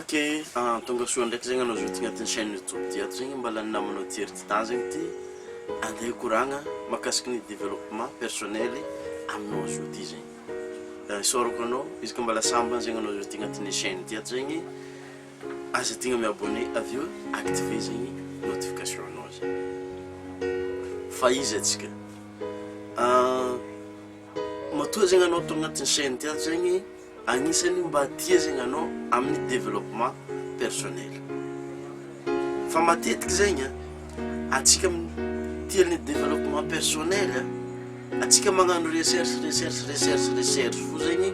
Ok, tonga soa ndraiky zegny anao zao ty agnatin'ny chaîne YouTube ty ato zegny mba lany namanao ty hery zegny ty andeha koragna mahakasiky ny développement personnel aminao zao ty zegny. Isorako anao izy ka mbala sambany zegny anao zao ty agnatin'ny chaîne ty ato zegny aza tigna miabonné avy eo activer zegny notification anao zegny. Fa izy atsika matoa zegny anao to agnatin'ny chaîne ty ato zegny agnisany mba tia zegny anao amin'ny développement personnel. Fa matetiky zegny atsika tia ny développement personnel atsika magnano recherche fo zegny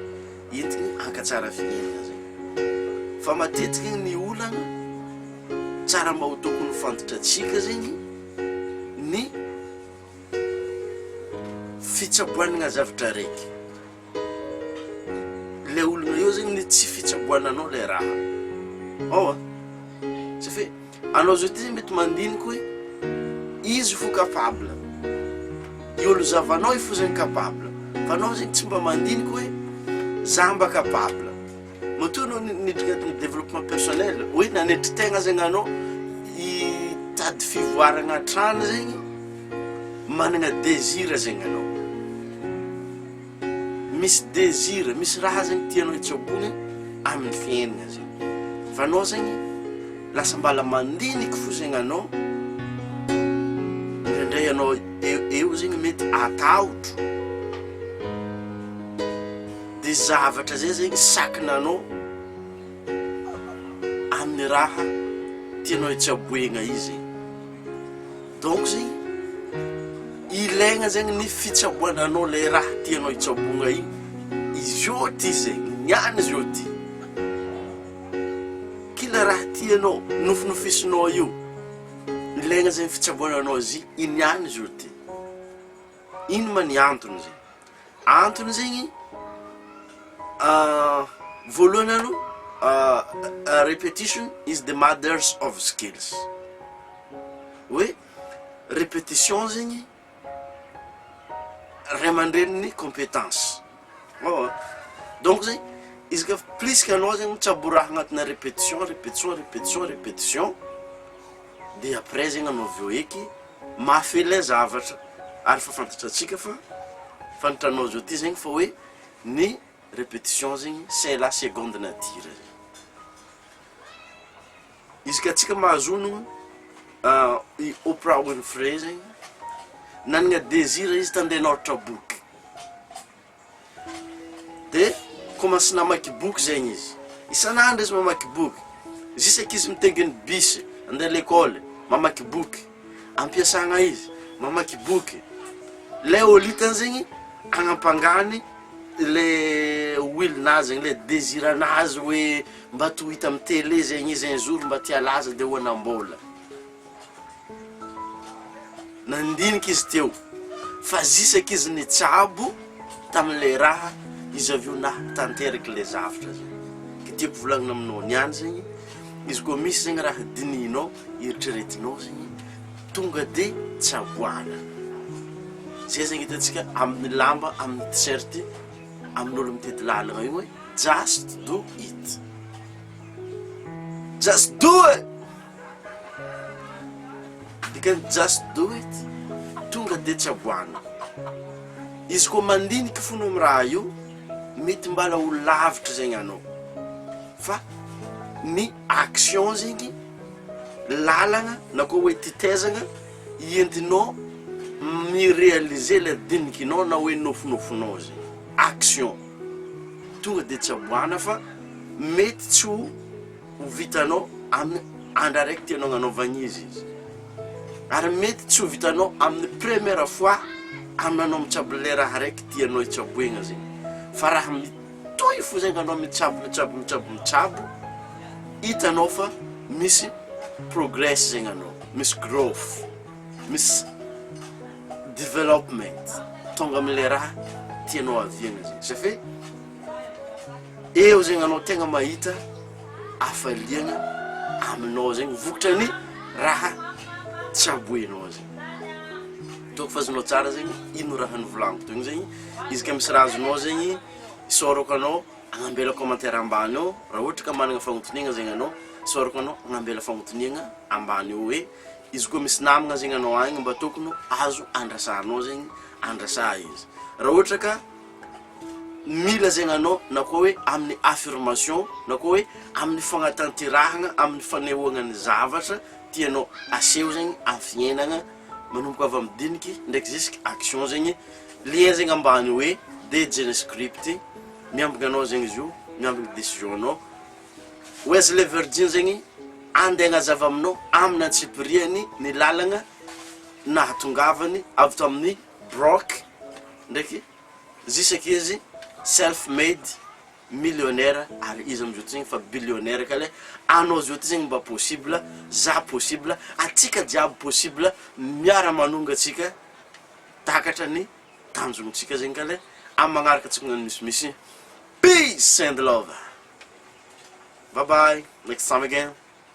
entigny hankatsara fiainana zegny. Fa matetiky ny olana tsara mba ho tokony fantatra atsika zegny ny fitsaboanana zavatra raiky. Le olona io zegny ny tsy fitsaboananao le raha. Ça fait anao zao ty mety mandiniky hoe izy fo capable. Io zavanao ifo zegny capable. Fa anao zegny tsy mba mandiniky hoe za mba capable. Matoa anao niditra agnatin'ny développement personnel hoe nanetry tegna zegny anao hitady fivoarana hatrany zegny manana désir zegny anao. Misy désir, misy raha zegny tianao hitsabogny amin'ny fiainana zegny. Fa anao zegny lasa mbala mandiniky fo zegny anao indraindray anao eo zegny mety ataotro de zavatra zay zegny sakinanao amin'ny raha tianao hitsaboegna izy. Donc zegny ilaigna zegny ny fitsaboananao le raha tianao hitsabogna igny izy io ty zegny niany izy io ty kila raha tianao nofinofisinao io ilaigna zegny fitsaboananao izy iniany izy io ty. Ino ma ny antony zegny? Antony zegny voalohany aloha repetition is the mother of skills. Hoe répétition zegny ray aman-dreniny compétence. Donc zegny izy ka plus que anao zegny mitsabo raha agnatina répétition de après zegny anao veo eky mafy le zavatra. Ary fa fantatra atsika fa fantatranao zao ty zegny fa hoe ny répétition zegny c'est la seconde nature. Izy ka atsika mahazonogno Oprah Winfrey zegny nanagna désir izy tandeha noratra boky de commence namaky boky zegny izy isan'andro izy mamaky boky zisaky izy mitenginy bus andeha l'école mamaky boky ampiasagna izy mamaky boky le olitany zegny agnampangany le wilnazy zegny le désiranazy hoe mba to hita amin'ny télé zegny izy un jour mba tia laza de hoanam-bola nandiniky izy teo fa zisaky izy nitsabo tamin'le raha izy avy eo na tanteraky le zavatra zegny. Ke tiako volagnina aminao niany zegny izy koa misy zegny raha dininao eritreretinao zegny tonga de tsaboana. Zay zegny hitantsika amin'ny lamba amin'ny t-shirt amin'olo mitety lalagna io hoe just do it. Just do it. Dikany just do it tonga de tsaboana. Izy koa mandiniky fona amin'ny raha io mety mbala ho lavitra zegny anao fa ny action zegny lalagna na koa hoe titezagna ientinao miréaliser le dinikinao na hoe nofinofinao zegny action tonga de tsaboana. Fa mety tsy ho vitanao amin'ny andra raiky tianao agnanaovagna izy ary mety tsy ho vitanao amin'ny première fois aminanao mitsabo le raha raiky tianao hitsaboegna zegny. Fa raha mitoy fo zegny anao mitsabo hitanao fa misy progress zegny anao, misy growth, misy development tonga amin'le raha tianao aviagna zegny. Ça fait eo zegny anao tegna mahita afaliagna aminao zegny vokatra ny raha tsaboenao zegny. Toko fazonao tsara zegny ino raha nivolaniko togny zegny izy ka misy razonao zegny isorako anao agnambela commentaire ambany ao raha ohatra ka managna fagnotoniagna zegny anao sorako anao agnambela fagnotoniagna ambany ao hoe izy koa misy namagna zegny anao agny mba tokony azo andrasanao zegny andrasa izy raha ohatra ka mila zegny anao na koa hoe amin'ny affirmation na koa hoe amin'ny fagnatanterahagna amin'ny fanehoagna ny zavatra tianao aseho zegny amin'ny fiainagna manomboka avy amin'ny diniky ndraiky jusque action zegny lien zegny ambany hoe de script miambigna anao zegny izy io miambigna décision anao Wesley Virgin zegny andeha agnazava aminao amin'ny antsipiriany ny lalagna nahatongavany avy to amin'ny broke ndraiky zisaky izy self made millionnaire ary izy amizao ty zegny fa billionnaire ka le anao zao ty zegny mba possible za possible atsika jiaby possible miara manonga atsika takatra ny tanjontsika zegny ka le amin'ny magnaraka atsika ny misimisy peace and love. Bye bye, next time again.